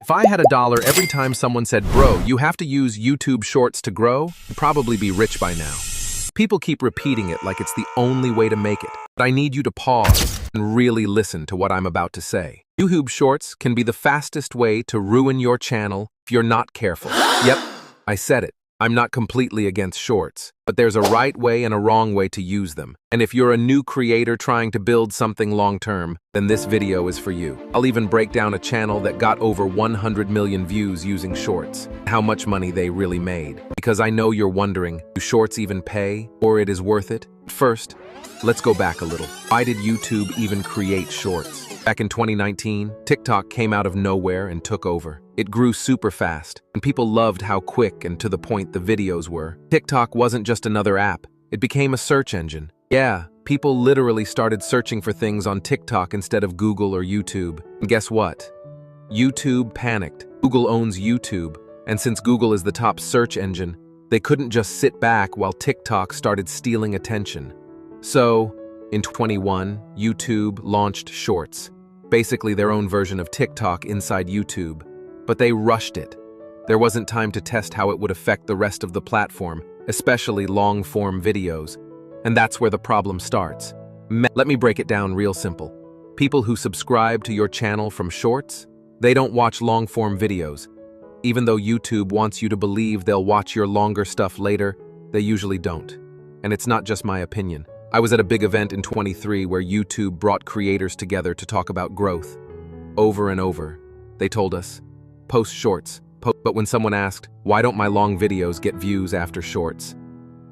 If I had $1 every time someone said, "Bro, you have to use YouTube Shorts to grow," I'd probably be rich by now. People keep repeating it like it's the only way to make it. But I need you to pause and really listen to what I'm about to say. YouTube Shorts can be the fastest way to ruin your channel if you're not careful. Yep, I said it. I'm not completely against shorts, but there's a right way and a wrong way to use them. And if you're a new creator trying to build something long-term, then this video is for you. I'll even break down a channel that got over 100 million views using shorts, how much money they really made. Because I know you're wondering, do shorts even pay, or it is worth it? First, let's go back a little. Why did YouTube even create shorts? Back in 2019, TikTok came out of nowhere and took over. It grew super fast, and people loved how quick and to the point the videos were. TikTok wasn't just another app, it became a search engine. Yeah, people literally started searching for things on TikTok instead of Google or YouTube. And guess what? YouTube panicked. Google owns YouTube, and since Google is the top search engine, they couldn't just sit back while TikTok started stealing attention. So, in 2021, YouTube launched Shorts, basically their own version of TikTok inside YouTube. But they rushed it. There wasn't time to test how it would affect the rest of the platform, especially long-form videos. And that's where the problem starts. Let me break it down real simple. People who subscribe to your channel from shorts, they don't watch long-form videos. Even though YouTube wants you to believe they'll watch your longer stuff later, they usually don't. And it's not just my opinion. I was at a big event in 23 where YouTube brought creators together to talk about growth. Over and over, they told us, post shorts. But when someone asked, why don't my long videos get views after shorts?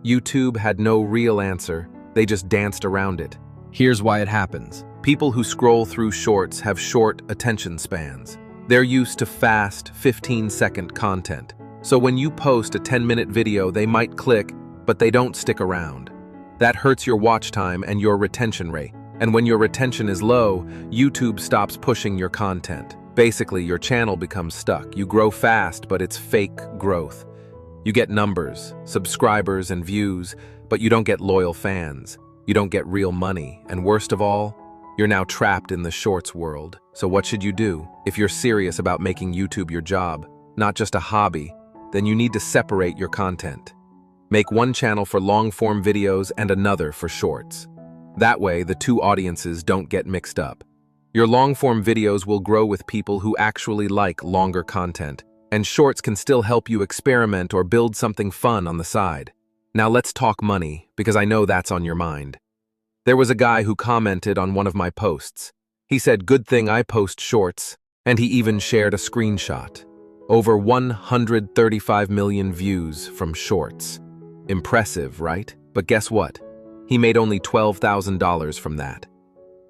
YouTube had no real answer, they just danced around it. Here's why it happens. People who scroll through shorts have short attention spans. They're used to fast, 15-second content. So when you post a 10-minute video, they might click, but they don't stick around. That hurts your watch time and your retention rate. And when your retention is low, YouTube stops pushing your content. Basically, your channel becomes stuck. You grow fast, but it's fake growth. You get numbers, subscribers, and views, but you don't get loyal fans. You don't get real money. And worst of all, you're now trapped in the shorts world. So what should you do? If you're serious about making YouTube your job, not just a hobby, then you need to separate your content. Make one channel for long-form videos and another for shorts. That way, the two audiences don't get mixed up. Your long-form videos will grow with people who actually like longer content, and shorts can still help you experiment or build something fun on the side. Now let's talk money, because I know that's on your mind. There was a guy who commented on one of my posts. He said, "Good thing I post shorts," and he even shared a screenshot. Over 135 million views from shorts. Impressive, right? But guess what? He made only $12,000 from that.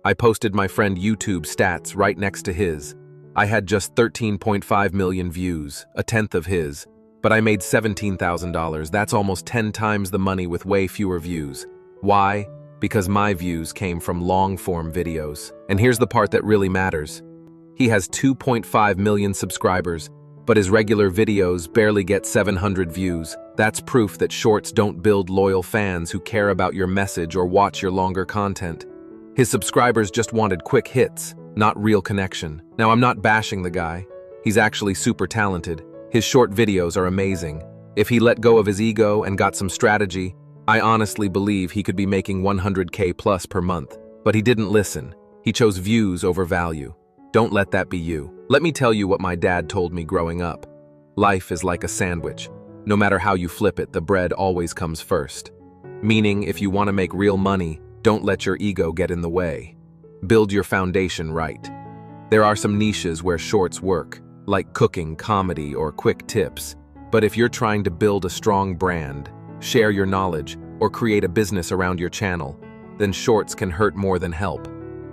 I posted my friend YouTube stats right next to his. I had just 13.5 million views, a tenth of his, but I made $17,000. That's almost 10 times the money with way fewer views. Why? Because my views came from long-form videos. And here's the part that really matters. He has 2.5 million subscribers, but his regular videos barely get 700 views. That's proof that shorts don't build loyal fans who care about your message or watch your longer content. His subscribers just wanted quick hits, not real connection. Now, I'm not bashing the guy. He's actually super talented. His short videos are amazing. If he let go of his ego and got some strategy, I honestly believe he could be making 100K plus per month. But he didn't listen. He chose views over value. Don't let that be you. Let me tell you what my dad told me growing up. Life is like a sandwich. No matter how you flip it, the bread always comes first. Meaning, if you want to make real money, don't let your ego get in the way. Build your foundation right. There are some niches where shorts work, like cooking, comedy, or quick tips. But if you're trying to build a strong brand, share your knowledge, or create a business around your channel, then shorts can hurt more than help,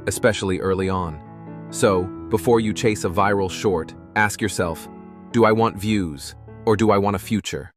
especially early on. So, before you chase a viral short, ask yourself, do I want views, or do I want a future?